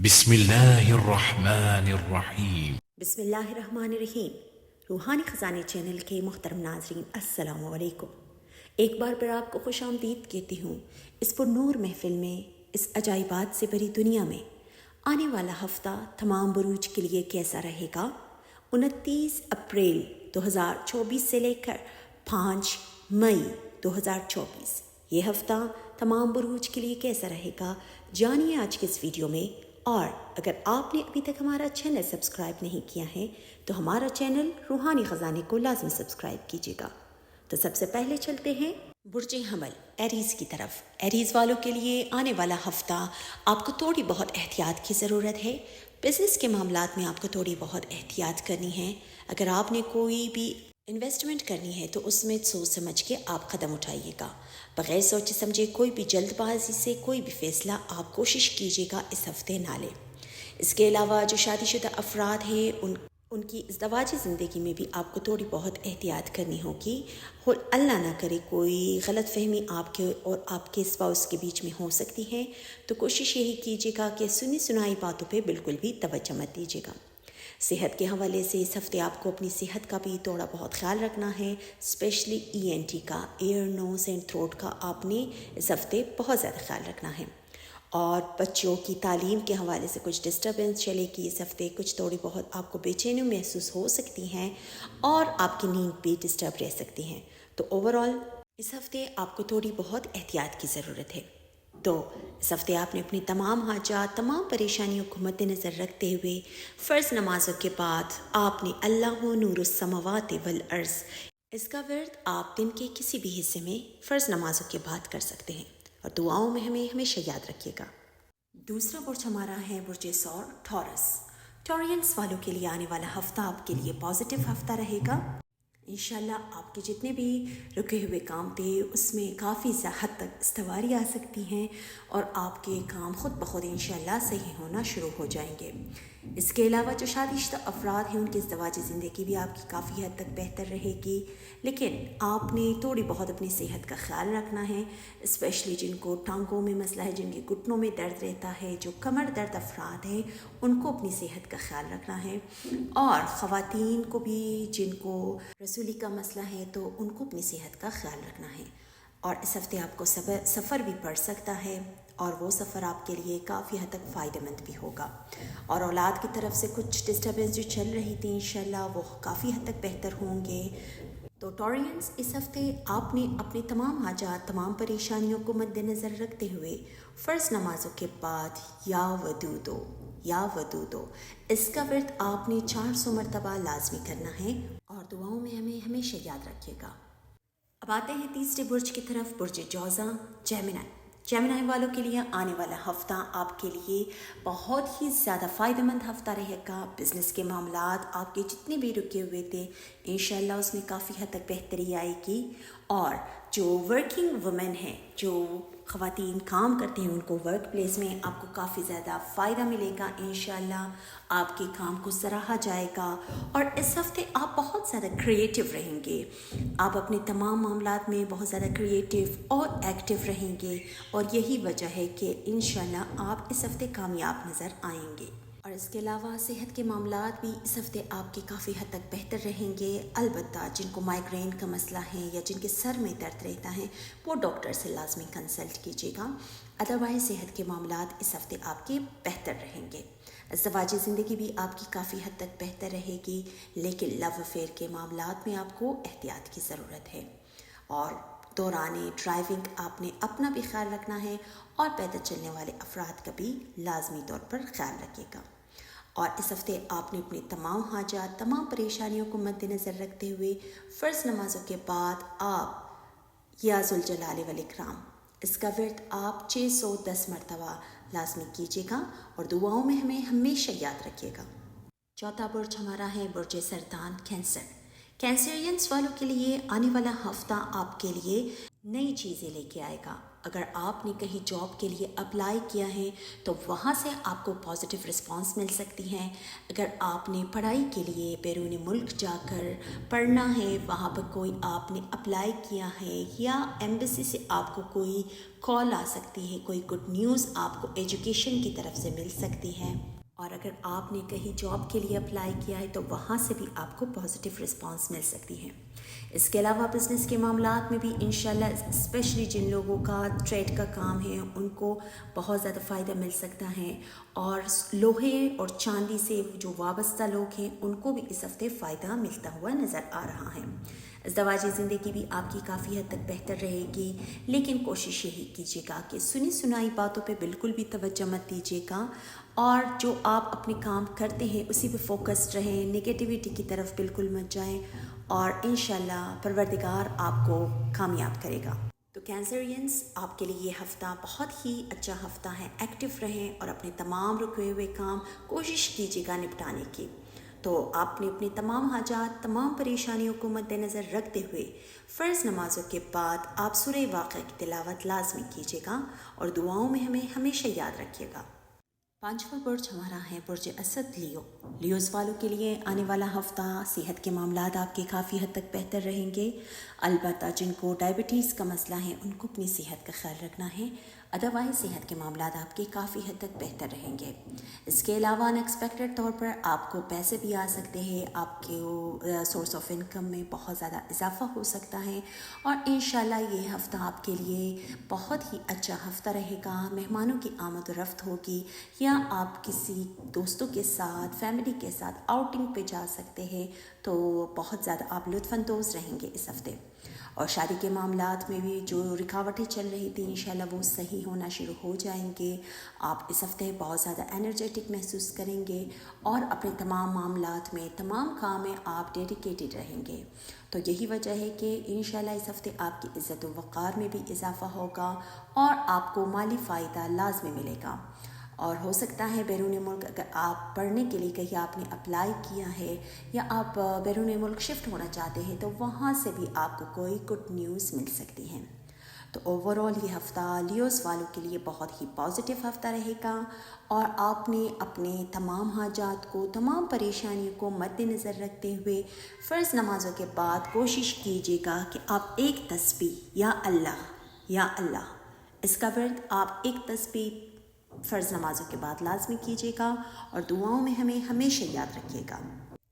بسم اللہ الرحمن الرحیم۔ بسم اللہ الرحمن الرحیم۔ روحانی خزانے چینل کے محترم ناظرین السلام علیکم۔ ایک بار پھر آپ کو خوش آمدید کہتی ہوں اس پر نور محفل میں، اس عجائبات سے بھری دنیا میں۔ آنے والا ہفتہ تمام بروج کے لیے کیسا رہے گا؟ 29 اپریل 2024 سے لے کر 5 مئی 2024 یہ ہفتہ تمام بروج کے لیے کیسا رہے گا، جانیے آج کے اس ویڈیو میں۔ اور اگر آپ نے ابھی تک ہمارا چینل سبسکرائب نہیں کیا ہے تو ہمارا چینل روحانی خزانے کو لازمی سبسکرائب کیجیے گا۔ تو سب سے پہلے چلتے ہیں برج حمل ایریز کی طرف۔ ایریز والوں کے لیے آنے والا ہفتہ آپ کو تھوڑی بہت احتیاط کی ضرورت ہے۔ بزنس کے معاملات میں آپ کو تھوڑی بہت احتیاط کرنی ہے۔ اگر آپ نے کوئی بھی انویسٹمنٹ کرنی ہے تو اس میں سوچ سمجھ کے آپ قدم اٹھائیے گا۔ بغیر سوچے سمجھے کوئی بھی جلد بازی سے کوئی بھی فیصلہ آپ کوشش کیجیے گا اس ہفتے نہ لیں۔ اس کے علاوہ جو شادی شدہ افراد ہیں ان کی ازدواجی زندگی میں بھی آپ کو تھوڑی بہت احتیاط کرنی ہوگی۔ اللہ نہ کرے کوئی غلط فہمی آپ کے اور آپ کے اسپاؤس کے بیچ میں ہو سکتی ہے، تو کوشش یہی کیجیے گا کہ سنی سنائی باتوں پہ بالکل بھی توجہ مت دیجیے گا۔ صحت کے حوالے سے اس ہفتے آپ کو اپنی صحت کا بھی تھوڑا بہت خیال رکھنا ہے، اسپیشلی ENT کا، ایئر نوز اینڈ تھروٹ کا آپ نے اس ہفتے بہت زیادہ خیال رکھنا ہے۔ اور بچوں کی تعلیم کے حوالے سے کچھ ڈسٹربنس چلے گی اس ہفتے، کچھ تھوڑی بہت آپ کو بے چینی محسوس ہو سکتی ہیں اور آپ کی نیند بھی ڈسٹرب رہ سکتی ہیں۔ تو اوورآل اس ہفتے آپ کو تھوڑی بہت احتیاط کی ضرورت ہے۔ تو اس ہفتے آپ نے اپنی تمام حاجات، تمام پریشانیوں کو مد نظر رکھتے ہوئے فرض نمازوں کے بعد آپ نے اللہ نور السماوات والارض اس کا ورد آپ دن کے کسی بھی حصے میں فرض نمازوں کے بعد کر سکتے ہیں، اور دعاؤں میں ہمیں ہمیشہ یاد رکھیے گا۔ دوسرا برج ہمارا ہے برج ثور، ٹورس۔ ٹورینس والوں کے لیے آنے والا ہفتہ آپ کے لیے پازیٹیو ہفتہ رہے گا۔ انشاءاللہ آپ کے جتنے بھی رکے ہوئے کام تھے اس میں کافی حد تک استواری آ سکتی ہیں، اور آپ کے کام خود بخود انشاءاللہ صحیح ہونا شروع ہو جائیں گے۔ اس کے علاوہ جو شادی شدہ افراد ہیں ان کی ازدواجی زندگی بھی آپ کی کافی حد تک بہتر رہے گی، لیکن آپ نے تھوڑی بہت اپنی صحت کا خیال رکھنا ہے، اسپیشلی جن کو ٹانگوں میں مسئلہ ہے، جن کے گھٹنوں میں درد رہتا ہے، جو کمر درد افراد ہیں ان کو اپنی صحت کا خیال رکھنا ہے، اور خواتین کو بھی جن کو رسولی کا مسئلہ ہے تو ان کو اپنی صحت کا خیال رکھنا ہے۔ اور اس ہفتے آپ کو سفر بھی پڑ سکتا ہے، اور وہ سفر آپ کے لیے کافی حد تک فائدہ مند بھی ہوگا۔ اور اولاد کی طرف سے کچھ ڈسٹربنس جو چل رہی تھی انشاءاللہ وہ کافی حد تک بہتر ہوں گے۔ تو ٹورینس اس ہفتے آپ نے اپنے تمام حاجات، تمام پریشانیوں کو مد نظر رکھتے ہوئے فرض نمازوں کے بعد یا ودودو اس کا ورد آپ نے 400 مرتبہ لازمی کرنا ہے، اور دعاؤں میں ہمیں ہمیشہ یاد رکھیے گا۔ اب آتے ہیں تیسرے برج کی طرف، برج جوزا، جیمنائی والوں کے لیے آنے والا ہفتہ آپ کے لیے بہت ہی زیادہ فائدہ مند ہفتہ رہے گا۔ بزنس کے معاملات آپ کے جتنے بھی رکے ہوئے تھے انشاءاللہ اس میں کافی حد تک بہتری آئے گی، اور جو ورکنگ وومن ہیں، جو خواتین کام کرتے ہیں، ان کو ورک پلیس میں آپ کو کافی زیادہ فائدہ ملے گا۔ انشاءاللہ آپ کے کام کو سراہا جائے گا، اور اس ہفتے آپ بہت زیادہ کریٹیو رہیں گے۔ آپ اپنے تمام معاملات میں بہت زیادہ کریٹیو اور ایکٹیو رہیں گے، اور یہی وجہ ہے کہ انشاءاللہ آپ اس ہفتے کامیاب نظر آئیں گے۔ اور اس کے علاوہ صحت کے معاملات بھی اس ہفتے آپ کے کافی حد تک بہتر رہیں گے۔ البتہ جن کو مائیگرین کا مسئلہ ہے یا جن کے سر میں درد رہتا ہے وہ ڈاکٹر سے لازمی کنسلٹ کیجیے گا، ادروائز صحت کے معاملات اس ہفتے آپ کے بہتر رہیں گے۔ ازدواجی زندگی بھی آپ کی کافی حد تک بہتر رہے گی، لیکن لو افیئر کے معاملات میں آپ کو احتیاط کی ضرورت ہے، اور دوران ڈرائیونگ آپ نے اپنا بھی خیال رکھنا ہے، اور پیدل چلنے والے افراد کا بھی لازمی طور پر خیال رکھیے گا۔ اور اس ہفتے آپ نے اپنی تمام حاجات، تمام پریشانیوں کو مد نظر رکھتے ہوئے فرض نمازوں کے بعد آپ یا ذوالجلال والاکرام اس کا ورد آپ 610 مرتبہ لازمی کیجیے گا، اور دعاؤں میں ہمیں ہمیشہ یاد رکھیے گا۔ چوتھا برج ہمارا ہے برج سرطان، کینسرینس والوں کے لیے آنے والا ہفتہ آپ کے لیے نئی چیزیں لے کے آئے گا۔ اگر آپ نے کہیں جاب کے لیے اپلائی کیا ہے تو وہاں سے آپ کو پازیٹیو رسپانس مل سکتی ہیں۔ اگر آپ نے پڑھائی کے لیے بیرون ملک جا کر پڑھنا ہے، وہاں پر کوئی آپ نے اپلائی کیا ہے یا ایمبیسی سے آپ کو کوئی کال آ سکتی ہے، کوئی گڈ نیوز آپ کو ایجوکیشن کی طرف سے مل سکتی ہے۔ اور اگر آپ نے کہیں جاب کے لیے اپلائی کیا ہے تو وہاں سے بھی آپ کو پازیٹیو رسپانس مل سکتی ہے۔ اس کے علاوہ بزنس کے معاملات میں بھی انشاءاللہ اسپیشلی جن لوگوں کا ٹریڈ کا کام ہے ان کو بہت زیادہ فائدہ مل سکتا ہے، اور لوہے اور چاندی سے جو وابستہ لوگ ہیں ان کو بھی اس ہفتے فائدہ ملتا ہوا نظر آ رہا ہے۔ ازدواجی زندگی بھی آپ کی کافی حد تک بہتر رہے گی، لیکن کوشش یہی کیجیے گا کہ سنی سنائی باتوں پہ بالکل بھی توجہ مت دیجیے گا، اور جو آپ اپنے کام کرتے ہیں اسی پہ فوکسڈ رہیں، نگیٹیوٹی کی طرف بالکل مت جائیں، اور انشاءاللہ پروردگار آپ کو کامیاب کرے گا۔ تو کینسرینس، آپ کے لیے یہ ہفتہ بہت ہی اچھا ہفتہ ہے۔ ایکٹیو رہیں اور اپنے تمام رکے ہوئے کام کوشش کیجیے گا نپٹانے کی۔ تو آپ نے اپنی تمام حاجات، تمام پریشانیوں کو مد نظر رکھتے ہوئے فرض نمازوں کے بعد آپ سورہ واقعہ کی تلاوت لازمی کیجیے گا، اور دعاؤں میں ہمیں ہمیشہ یاد رکھیے گا۔ پانچواں برج ہمارا ہے برج اسد لیو۔ لیوز والوں کے لیے آنے والا ہفتہ صحت کے معاملات آپ کے کافی حد تک بہتر رہیں گے، البتہ جن کو ڈائبٹیز کا مسئلہ ہے ان کو اپنی صحت کا خیال رکھنا ہے، ادروائز صحت کے معاملات آپ کے کافی حد تک بہتر رہیں گے۔ اس کے علاوہ ان ایکسپیکٹڈ طور پر آپ کو پیسے بھی آ سکتے ہیں، آپ کے سورس آف انکم میں بہت زیادہ اضافہ ہو سکتا ہے، اور انشاءاللہ یہ ہفتہ آپ کے لیے بہت ہی اچھا ہفتہ رہے گا۔ مہمانوں کی آمد و رفت ہوگی، یا آپ کسی دوستوں کے ساتھ، فیملی کے ساتھ آؤٹنگ پہ جا سکتے ہیں، تو بہت زیادہ آپ لطف اندوز رہیں گے اس ہفتے۔ اور شادی کے معاملات میں بھی جو رکاوٹیں چل رہی تھیں انشاءاللہ وہ صحیح ہونا شروع ہو جائیں گے۔ آپ اس ہفتے بہت زیادہ انرجیٹک محسوس کریں گے، اور اپنے تمام معاملات میں، تمام کام میں آپ ڈیڈیکیٹڈ رہیں گے۔ تو یہی وجہ ہے کہ انشاءاللہ اس ہفتے آپ کی عزت و وقار میں بھی اضافہ ہوگا، اور آپ کو مالی فائدہ لازمی ملے گا۔ اور ہو سکتا ہے بیرون ملک اگر آپ پڑھنے کے لیے کہیں آپ نے اپلائی کیا ہے، یا آپ بیرون ملک شفٹ ہونا چاہتے ہیں، تو وہاں سے بھی آپ کو کوئی گڈ نیوز مل سکتی ہے۔ تو اوورآل یہ ہفتہ لیوز والوں کے لیے بہت ہی پازیٹیو ہفتہ رہے گا، اور آپ نے اپنے تمام حاجات کو، تمام پریشانیوں کو مد نظر رکھتے ہوئے فرض نمازوں کے بعد کوشش کیجیے گا کہ آپ ایک تسبیح یا اللہ اس کا ورد آپ ایک تسبیح فرض نمازوں کے بعد لازمی کیجیے گا، اور دعاؤں میں ہمیں ہمیشہ یاد رکھیے گا۔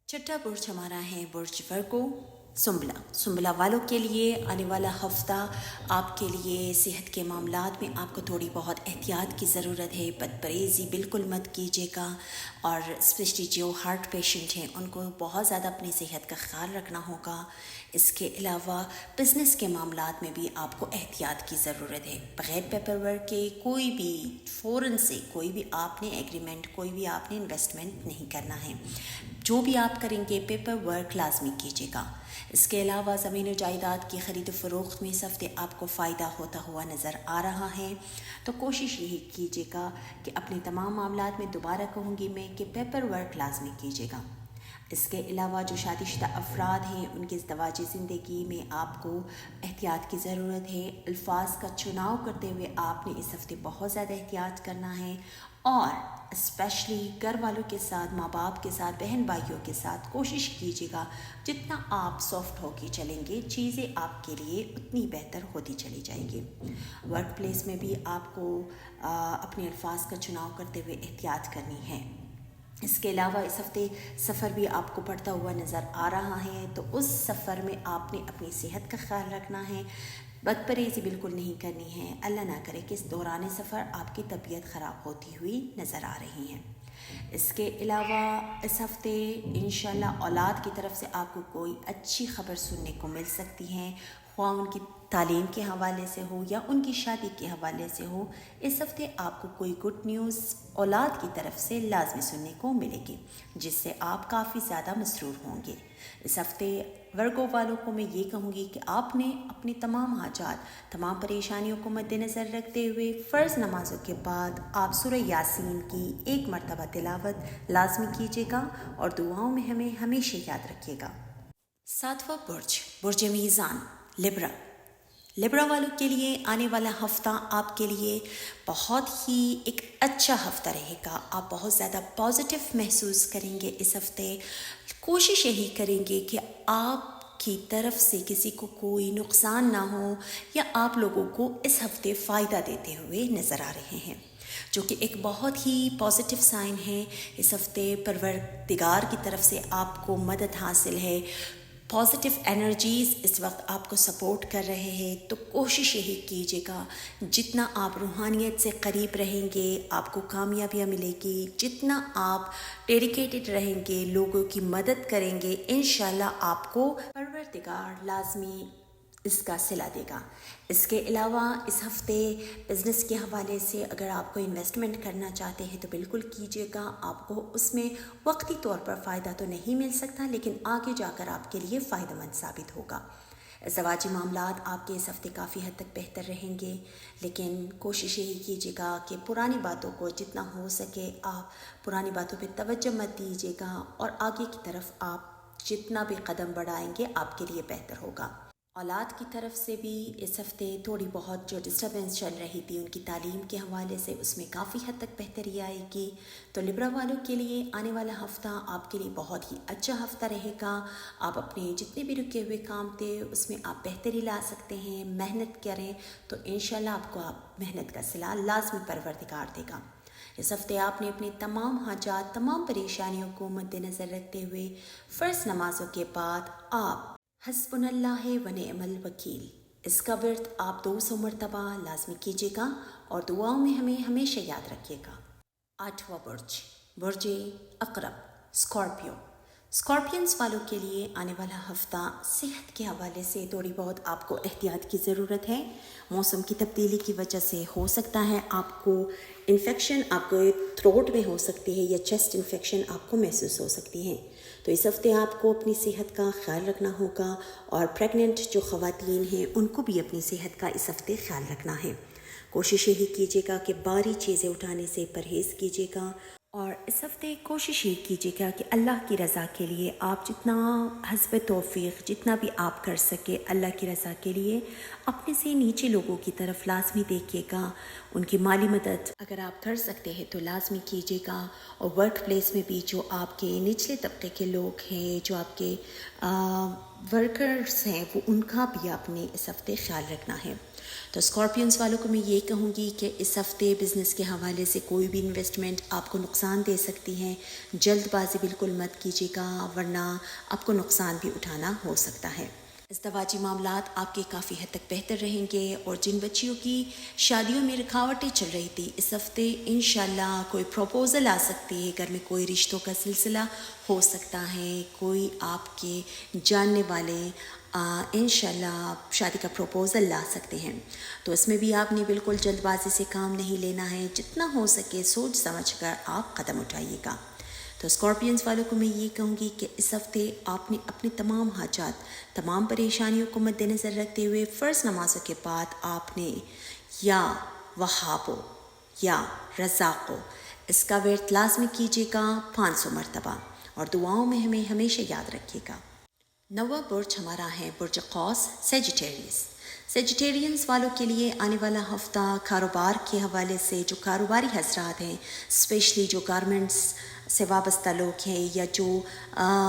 چھٹا برج ہمارا ہے برج ورگو، سنبلہ والوں کے لیے آنے والا ہفتہ آپ کے لیے صحت کے معاملات میں آپ کو تھوڑی بہت احتیاط کی ضرورت ہے۔ بدپریزی بالکل مت کیجیے گا، اور اسپیشلی جو ہارٹ پیشنٹ ہیں ان کو بہت زیادہ اپنی صحت کا خیال رکھنا ہوگا۔ اس کے علاوہ بزنس کے معاملات میں بھی آپ کو احتیاط کی ضرورت ہے۔ بغیر پیپر ورک کے کوئی بھی فوراً سے کوئی بھی آپ نے ایگریمنٹ، کوئی بھی آپ نے انویسٹمنٹ نہیں کرنا ہے۔ جو بھی آپ کریں گے پیپر ورک لازمی کیجیے گا۔ اس کے علاوہ زمین و جائیداد کی خرید و فروخت میں اس ہفتے آپ کو فائدہ ہوتا ہوا نظر آ رہا ہے، تو کوشش یہی کیجیے گا کہ اپنے تمام معاملات میں دوبارہ کہوں گی میں کہ پیپر ورک لازمی کیجیے گا۔ اس کے علاوہ جو شادی شدہ افراد ہیں ان کی ازدواجی زندگی میں آپ کو احتیاط کی ضرورت ہے۔ الفاظ کا چناؤ کرتے ہوئے آپ نے اس ہفتے بہت زیادہ احتیاط کرنا ہے، اور اسپیشلی گھر والوں کے ساتھ، ماں باپ کے ساتھ، بہن بھائیوں کے ساتھ کوشش کیجیے گا جتنا آپ سافٹ ہو کے چلیں گے چیزیں آپ کے لیے اتنی بہتر ہوتی چلی جائیں گی۔ ورک پلیس میں بھی آپ کو اپنے الفاظ کا چناؤ کرتے ہوئے احتیاط کرنی ہے۔ اس کے علاوہ اس ہفتے سفر بھی آپ کو پڑتا ہوا نظر آ رہا ہے، تو اس سفر میں آپ نے اپنی صحت کا خیال رکھنا ہے، بدپریزی بالکل نہیں کرنی ہے۔ اللہ نہ کرے کہ اس دوران سفر آپ کی طبیعت خراب ہوتی ہوئی نظر آ رہی ہے۔ اس کے علاوہ اس ہفتے انشاءاللہ اولاد کی طرف سے آپ کو کوئی اچھی خبر سننے کو مل سکتی ہے، خواہ ان کی تعلیم کے حوالے سے ہو یا ان کی شادی کے حوالے سے ہو۔ اس ہفتے آپ کو کوئی گڈ نیوز اولاد کی طرف سے لازمی سننے کو ملے گی، جس سے آپ کافی زیادہ مسرور ہوں گے۔ اس ہفتے ورگو والوں کو میں یہ کہوں گی کہ آپ نے اپنی تمام حاجات، تمام پریشانیوں کو مد نظر رکھتے ہوئے فرض نمازوں کے بعد آپ سورہ یاسین کی 1 مرتبہ تلاوت لازمی کیجیے گا، اور دعاؤں میں ہمیں ہمیشہ یاد رکھیے گا۔ ساتواں برج، برج میزان، لبرا والوں کے لیے آنے والا ہفتہ آپ کے لیے بہت ہی ایک اچھا ہفتہ رہے گا. آپ بہت زیادہ پازیٹیو محسوس کریں گے اس ہفتے. کوشش یہی کریں گے کہ آپ کی طرف سے کسی کو کوئی نقصان نہ ہو یا آپ لوگوں کو اس ہفتے فائدہ دیتے ہوئے نظر آ رہے ہیں، جو کہ ایک بہت ہی پازیٹیو سائن ہے. اس ہفتے پروردگار کی طرف سے آپ کو مدد حاصل ہے. پازیٹیو انرجیز اس وقت آپ کو سپورٹ کر رہے ہیں. تو کوشش یہی کیجیے گا جتنا آپ روحانیت سے قریب رہیں گے آپ کو کامیابیاں ملے گی. جتنا آپ ڈیڈیکیٹڈ رہیں گے، لوگوں کی مدد کریں گے، انشاءاللہ آپ کو پروردگار لازمی اس کا صلہ دے گا. اس کے علاوہ اس ہفتے بزنس کے حوالے سے اگر آپ کو انویسٹمنٹ کرنا چاہتے ہیں تو بالکل کیجیے گا. آپ کو اس میں وقتی طور پر فائدہ تو نہیں مل سکتا، لیکن آگے جا کر آپ کے لیے فائدہ مند ثابت ہوگا. ازدواجی معاملات آپ کے اس ہفتے کافی حد تک بہتر رہیں گے، لیکن کوشش یہی کیجیے گا کہ پرانی باتوں کو جتنا ہو سکے آپ پرانی باتوں پہ توجہ مت دیجیے گا، اور آگے کی طرف آپ جتنا بھی قدم بڑھائیں گے آپ کے لیے بہتر ہوگا. اولاد کی طرف سے بھی اس ہفتے تھوڑی بہت جو ڈسٹربنس چل رہی تھی ان کی تعلیم کے حوالے سے اس میں کافی حد تک بہتری آئے گی. تو لبرا والوں کے لیے آنے والا ہفتہ آپ کے لیے بہت ہی اچھا ہفتہ رہے گا. آپ اپنے جتنے بھی رکے ہوئے کام تھے اس میں آپ بہتری لا سکتے ہیں. محنت کریں تو انشاءاللہ آپ کو محنت کا صلہ لازمی پروردگار دے گا. اس ہفتے آپ نے اپنی تمام حاجات، تمام پریشانیوں کو مد نظر رکھتے ہوئے فرض نمازوں کے بعد آپ حسبنا اللہ و نعم الوکیل اس کا ورد آپ 200 مرتبہ لازمی کیجیے گا، اور دعاؤں میں ہمیں ہمیشہ یاد رکھیے گا. 8واں برج عقرب، اسکارپیو. اسکارپینز والوں کے لیے آنے والا ہفتہ صحت کے حوالے سے تھوڑی بہت آپ کو احتیاط کی ضرورت ہے. موسم کی تبدیلی کی وجہ سے ہو سکتا ہے آپ کو انفیکشن آپ کو تھروٹ میں ہو سکتی ہے یا چیسٹ انفیکشن آپ کو محسوس ہو سکتی ہیں. تو اس ہفتے آپ کو اپنی صحت کا خیال رکھنا ہوگا، اور پریگننٹ جو خواتین ہیں ان کو بھی اپنی صحت کا اس ہفتے خیال رکھنا ہے. کوشش یہی کیجیے گا کہ بھاری چیزیں اٹھانے سے پرہیز کیجیے گا، اور اس ہفتے کوشش یہ کیجیے گا کہ اللہ کی رضا کے لیے آپ جتنا حسب توفیق جتنا بھی آپ کر سکے اللہ کی رضا کے لیے اپنے سے نیچے لوگوں کی طرف لازمی دیکھیے گا. ان کی مالی مدد اگر آپ کر سکتے ہیں تو لازمی کیجیے گا. اور ورک پلیس میں بھی جو آپ کے نچلے طبقے کے لوگ ہیں، جو آپ کے ورکرز ہیں، وہ ان کا بھی آپ نے اس ہفتے خیال رکھنا ہے. تو اسکارپینز والوں کو میں یہ کہوں گی کہ اس ہفتے بزنس کے حوالے سے کوئی بھی انویسٹمنٹ آپ کو نقصان دے سکتی ہیں. جلد بازی بالکل مت کیجیے گا، ورنہ آپ کو نقصان بھی اٹھانا ہو سکتا ہے. ازدواجی معاملات آپ کے کافی حد تک بہتر رہیں گے، اور جن بچیوں کی شادیوں میں رکاوٹیں چل رہی تھی اس ہفتے انشاءاللہ کوئی پروپوزل آ سکتی ہے. گھر میں کوئی رشتوں کا سلسلہ ہو سکتا ہے، کوئی آپ کے جاننے والے انشاءاللہ شادی کا پروپوزل لا سکتے ہیں. تو اس میں بھی آپ نے بالکل جلد بازی سے کام نہیں لینا ہے. جتنا ہو سکے سوچ سمجھ کر آپ قدم اٹھائیے گا. تو اسکارپینز والوں کو میں یہ کہوں گی کہ اس ہفتے آپ نے اپنی تمام حاجات، تمام پریشانیوں کو مد نظر رکھتے ہوئے فرض نمازوں کے بعد آپ نے یا وہابو یا رزاقو اس کا ورد لازمی کیجیے گا 500 مرتبہ، اور دعاؤں میں ہمیں ہمیشہ یاد رکھیے گا. 9واں برج ہمارا ہے برج قوس، سیجیٹیرینز والوں کے لیے آنے والا ہفتہ کاروبار کے حوالے سے جو کاروباری حضرات ہیں، اسپیشلی جو گارمنٹس سے وابستہ لوگ ہیں یا جو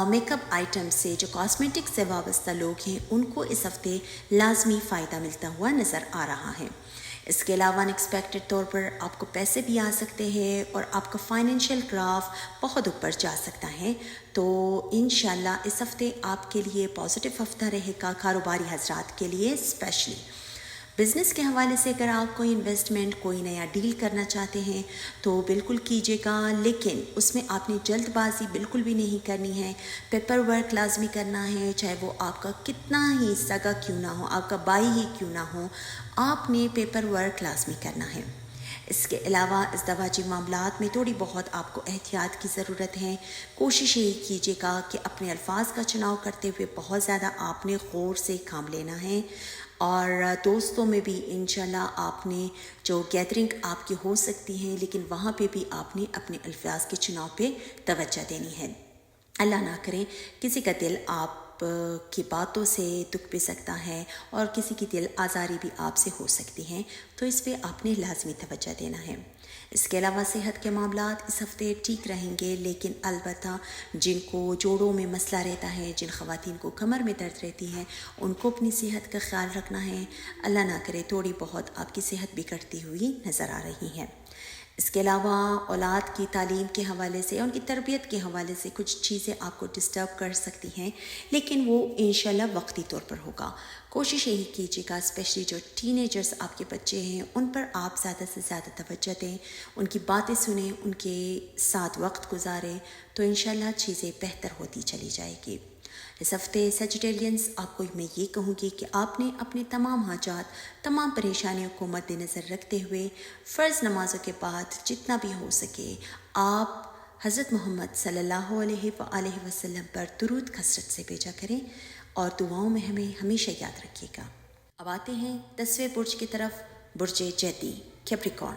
میک اپ آئٹم سے، جو کاسمیٹک سے وابستہ لوگ ہیں، ان کو اس ہفتے لازمی فائدہ ملتا ہوا نظر آ رہا ہے. اس کے علاوہ انیکسپیکٹڈ طور پر آپ کو پیسے بھی آ سکتے ہیں، اور آپ کا فائنینشیل گراف بہت اوپر جا سکتا ہے. تو انشاءاللہ اس ہفتے آپ کے لیے پازیٹیو ہفتہ رہے گا کاروباری حضرات کے لیے. اسپیشلی بزنس کے حوالے سے اگر آپ کوئی انویسٹمنٹ، کوئی نیا ڈیل کرنا چاہتے ہیں تو بالکل کیجیے گا، لیکن اس میں آپ نے جلد بازی بالکل بھی نہیں کرنی ہے. پیپر ورک لازمی کرنا ہے، چاہے وہ آپ کا کتنا ہی سگا کیوں نہ ہو، آپ کا بھائی ہی کیوں نہ ہو، آپ نے پیپر ورک لازمی کرنا ہے. اس کے علاوہ ازدواجی معاملات میں تھوڑی بہت آپ کو احتیاط کی ضرورت ہے. کوشش یہی کیجیے گا کہ اپنے الفاظ کا چناؤ کرتے ہوئے بہت زیادہ آپ نے غور سے کام لینا ہے. اور دوستوں میں بھی انشاءاللہ آپ نے جو گیدرنگ آپ کی ہو سکتی ہیں، لیکن وہاں پہ بھی آپ نے اپنے الفاظ کے چناؤ پہ توجہ دینی ہے. اللہ نہ کریں کسی کا دل آپ کی باتوں سے دکھ بھی سکتا ہے اور کسی کی دل آزاری بھی آپ سے ہو سکتی ہیں، تو اس پہ آپ نے لازمی توجہ دینا ہے۔ اس کے علاوہ صحت کے معاملات اس ہفتے ٹھیک رہیں گے، لیکن البتہ جن کو جوڑوں میں مسئلہ رہتا ہے، جن خواتین کو کمر میں درد رہتی ہے، ان کو اپنی صحت کا خیال رکھنا ہے۔ اللہ نہ کرے تھوڑی بہت آپ کی صحت بگڑتی ہوئی نظر آ رہی ہے۔ اس کے علاوہ اولاد کی تعلیم کے حوالے سے، ان کی تربیت کے حوالے سے کچھ چیزیں آپ کو ڈسٹرب کر سکتی ہیں، لیکن وہ انشاءاللہ وقتی طور پر ہوگا۔ کوشش یہی کیجیے گا، اسپیشلی جو ٹین ایجرز آپ کے بچے ہیں، ان پر آپ زیادہ سے زیادہ توجہ دیں، ان کی باتیں سنیں، ان کے ساتھ وقت گزاریں، تو انشاءاللہ چیزیں بہتر ہوتی چلی جائے گی۔ اس ہفتے سیجیٹیرینز آپ کو میں یہ کہوں گی کہ آپ نے اپنے تمام حاجات، تمام پریشانیوں کو مد نظر رکھتے ہوئے فرض نمازوں کے بعد جتنا بھی ہو سکے آپ حضرت محمد صلی اللہ علیہ وآلہ وسلم پر درود کثرت سے بھیجا کریں اور دعاؤں میں ہمیں ہمیشہ یاد رکھیے گا۔ اب آتے ہیں 10ویں برج کی طرف، برج جدی کیپریکارن۔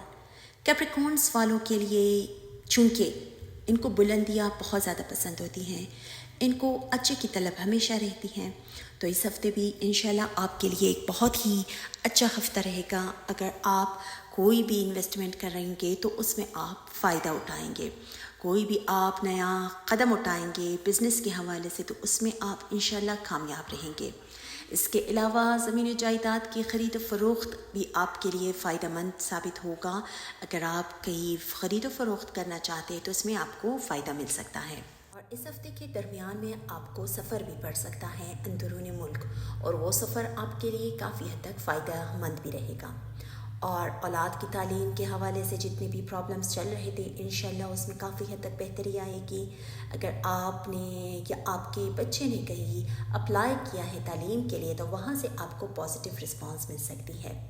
کیپریکارنز والوں کے لیے چونکہ ان کو بلندیاں بہت زیادہ پسند ہوتی ہیں، ان کو اچھے کی طلب ہمیشہ رہتی ہیں، تو اس ہفتے بھی انشاءاللہ آپ کے لیے ایک بہت ہی اچھا ہفتہ رہے گا۔ اگر آپ کوئی بھی انویسٹمنٹ کریں گے تو اس میں آپ فائدہ اٹھائیں گے، کوئی بھی آپ نیا قدم اٹھائیں گے بزنس کے حوالے سے تو اس میں آپ انشاءاللہ کامیاب رہیں گے۔ اس کے علاوہ زمین و جائیداد کی خرید و فروخت بھی آپ کے لیے فائدہ مند ثابت ہوگا۔ اگر آپ کہیں خرید و فروخت کرنا چاہتے ہیں تو اس میں آپ کو فائدہ مل سکتا ہے۔ اور اس ہفتے کے درمیان میں آپ کو سفر بھی پڑ سکتا ہے اندرون ملک، اور وہ سفر آپ کے لیے کافی حد تک فائدہ مند بھی رہے گا۔ اور اولاد کی تعلیم کے حوالے سے جتنے بھی پرابلمس چل رہے تھے انشاءاللہ اس میں کافی حد تک بہتری آئے گی۔ اگر آپ نے یا آپ کے بچے نے کہیں اپلائی کیا ہے تعلیم کے لیے تو وہاں سے آپ کو پازیٹیو رسپانس مل سکتی ہے۔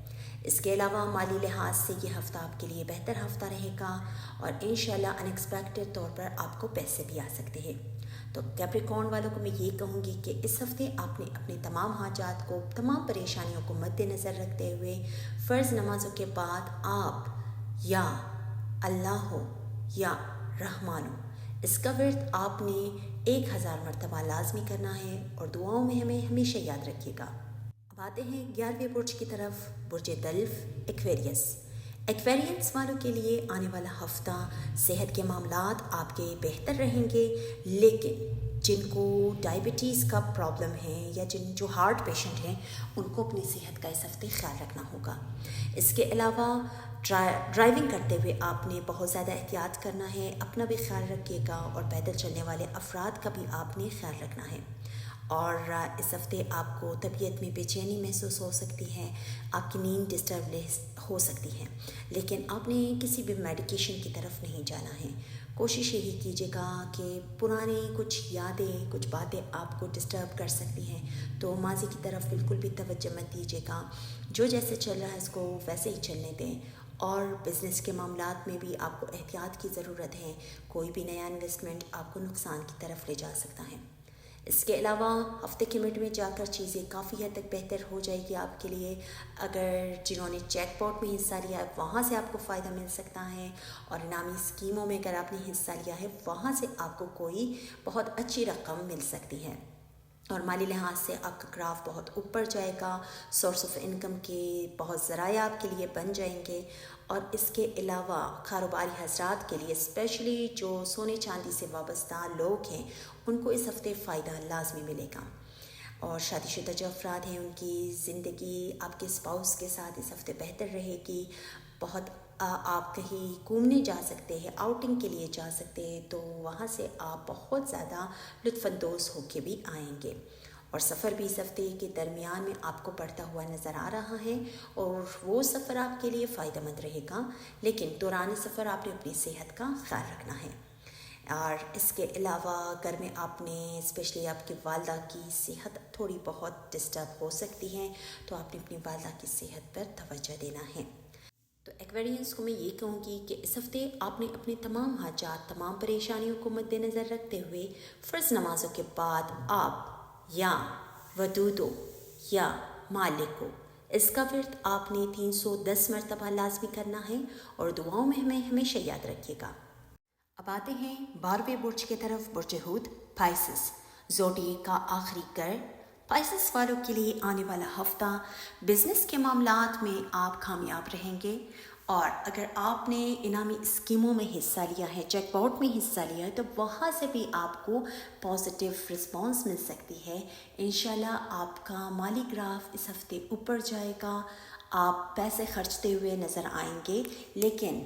اس کے علاوہ مالی لحاظ سے یہ ہفتہ آپ کے لیے بہتر ہفتہ رہے گا اور انشاءاللہ ان ایکسپیکٹڈ طور پر آپ کو پیسے بھی آ سکتے ہیں۔ تو کیپریکارن والوں کو میں یہ کہوں گی کہ اس ہفتے آپ نے اپنے تمام حاجات کو، تمام پریشانیوں کو مد نظر رکھتے ہوئے فرض نمازوں کے بعد آپ یا اللہ ہو یا رحمان ہو، اس کا ورد آپ نے 1000 مرتبہ لازمی کرنا ہے اور دعاؤں میں ہمیں ہمیشہ یاد رکھیے گا۔ اب آتے ہیں 11ویں برج کی طرف، برج دلف ایکویریس۔ ایکویرینس والوں کے لیے آنے والا ہفتہ صحت کے معاملات آپ کے بہتر رہیں گے، لیکن جن کو ڈائبٹیز کا پرابلم ہے یا جو ہارٹ پیشنٹ ہیں ان کو اپنی صحت کا اس ہفتے خیال رکھنا ہوگا۔ اس کے علاوہ ڈرائیونگ کرتے ہوئے آپ نے بہت زیادہ احتیاط کرنا ہے، اپنا بھی خیال رکھیے گا اور پیدل چلنے والے افراد کا بھی آپ نے خیال رکھنا ہے۔ اور اس ہفتے آپ کو طبیعت میں بے چینی محسوس ہو سکتی ہے، آپ کی نیند ڈسٹرب ہو سکتی ہے، لیکن آپ نے کسی بھی میڈیکیشن کی طرف نہیں جانا ہے۔ کوشش یہی کیجیے گا کہ پرانی کچھ یادیں، کچھ باتیں آپ کو ڈسٹرب کر سکتی ہیں تو ماضی کی طرف بالکل بھی توجہ مت دیجیے گا، جو جیسے چل رہا ہے اس کو ویسے ہی چلنے دیں۔ اور بزنس کے معاملات میں بھی آپ کو احتیاط کی ضرورت ہے، کوئی بھی نیا انویسٹمنٹ آپ کو نقصان کی طرف لے جا سکتا ہے۔ اس کے علاوہ ہفتے کے مڈ میں جا کر چیزیں کافی حد تک بہتر ہو جائے گی آپ کے لیے۔ اگر جنہوں نے جیک پاٹ میں حصہ لیا ہے وہاں سے آپ کو فائدہ مل سکتا ہے، اور انعامی اسکیموں میں اگر آپ نے حصہ لیا ہے وہاں سے آپ کو کوئی بہت اچھی رقم مل سکتی ہے، اور مالی لحاظ سے آپ کا گراف بہت اوپر جائے گا، سورس آف انکم کے بہت ذرائع آپ کے لیے بن جائیں گے۔ اور اس کے علاوہ کاروباری حضرات کے لیے اسپیشلی جو سونے چاندی سے وابستہ لوگ ہیں ان کو اس ہفتے فائدہ لازمی ملے گا۔ اور شادی شدہ جو افراد ہیں ان کی زندگی آپ کے اسپاؤس کے ساتھ اس ہفتے بہتر رہے گی۔ بہت آپ کہیں گھومنے جا سکتے ہیں، آؤٹنگ کے لیے جا سکتے ہیں، تو وہاں سے آپ بہت زیادہ لطف اندوز ہو کے بھی آئیں گے۔ اور سفر بھی اس ہفتے کے درمیان میں آپ کو پڑتا ہوا نظر آ رہا ہے، اور وہ سفر آپ کے لیے فائدہ مند رہے گا، لیکن دوران سفر آپ نے اپنی صحت کا خیال رکھنا ہے۔ اور اس کے علاوہ گھر میں آپ نے اسپیشلی آپ کی والدہ کی صحت تھوڑی بہت ڈسٹرب ہو سکتی ہے، تو آپ نے اپنی والدہ کی صحت پر توجہ دینا ہے۔ تو ایکویرینس کو میں یہ کہوں گی کہ اس ہفتے آپ نے اپنے تمام حاجات، تمام پریشانیوں کو مد نظر رکھتے ہوئے فرض نمازوں کے بعد آپ یا ودودو یا مالکو، اس کا ورد آپ نے 310 مرتبہ لازمی کرنا ہے اور دعاؤں میں ہمیں ہمیشہ یاد رکھیے گا۔ اب آتے ہیں 12ویں برج کی طرف، برج ہود پائسس۔ زوڈیک کا آخری گر پائسس والوں کے لیے آنے والا ہفتہ بزنس کے معاملات میں آپ کامیاب رہیں گے، اور اگر آپ نے انعامی اسکیموں میں حصہ لیا ہے، جیک پاٹ میں حصہ لیا ہے، تو وہاں سے بھی آپ کو پازیٹیو رسپانس مل سکتی ہے۔ انشاءاللہ آپ کا مالی گراف اس ہفتے اوپر جائے گا، آپ پیسے خرچتے ہوئے نظر آئیں گے، لیکن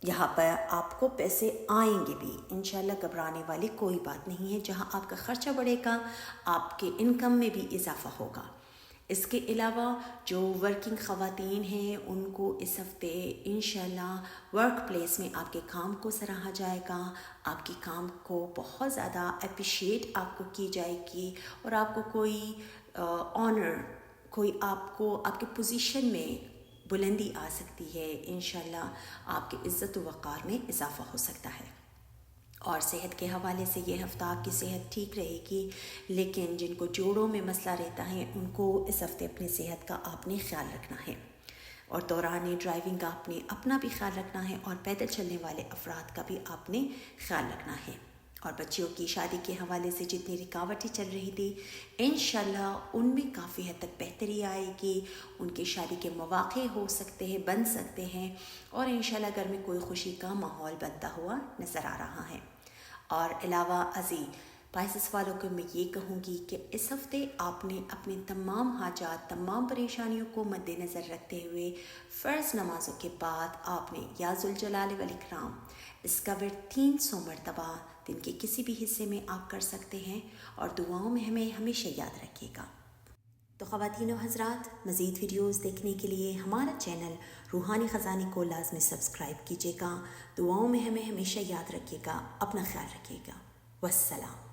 یہاں پر آپ کو پیسے آئیں گے بھی، انشاءاللہ گھبرانے والی کوئی بات نہیں ہے۔ جہاں آپ کا خرچہ بڑھے گا، آپ کے انکم میں بھی اضافہ ہوگا۔ اس کے علاوہ جو ورکنگ خواتین ہیں ان کو اس ہفتے انشاءاللہ ورک پلیس میں آپ کے کام کو سراہا جائے گا، آپ کے کام کو بہت زیادہ اپریشیٹ آپ کو کی جائے گی، اور آپ کو کوئی آنر، کوئی آپ کو آپ کے پوزیشن میں بلندی آ سکتی ہے۔ انشاءاللہ آپ کے عزت و وقار میں اضافہ ہو سکتا ہے۔ اور صحت کے حوالے سے یہ ہفتہ آپ کی صحت ٹھیک رہے گی، لیکن جن کو جوڑوں میں مسئلہ رہتا ہے ان کو اس ہفتے اپنی صحت کا آپ نے خیال رکھنا ہے، اور دوران ڈرائیونگ کا آپ نے اپنا بھی خیال رکھنا ہے، اور پیدل چلنے والے افراد کا بھی آپ نے خیال رکھنا ہے۔ اور بچیوں کی شادی کے حوالے سے جتنی رکاوٹیں چل رہی تھی، انشاءاللہ ان میں کافی حد تک بہتری آئے گی، ان کی شادی کے مواقع ہو سکتے ہیں، بن سکتے ہیں، اور انشاءاللہ گھر میں کوئی خوشی کا ماحول بنتا ہوا نظر آ رہا ہے۔ اور علاوہ ازیں پائسس والوں کو میں یہ کہوں گی کہ اس ہفتے آپ نے اپنی تمام حاجات، تمام پریشانیوں کو مد نظر رکھتے ہوئے فرض نمازوں کے بعد آپ نے یا ذوالجلال والاکرام اس کا ورد 300 مرتبہ دن کے کسی بھی حصے میں آپ کر سکتے ہیں، اور دعاؤں میں ہمیں ہمیشہ یاد رکھیے گا۔ تو خواتین و حضرات، مزید ویڈیوز دیکھنے کے لیے ہمارا چینل روحانی خزانے کو لازمی سبسکرائب کیجیے گا۔ دعاؤں میں ہمیں ہمیشہ یاد رکھیے گا، اپنا خیال رکھیے گا۔ والسلام۔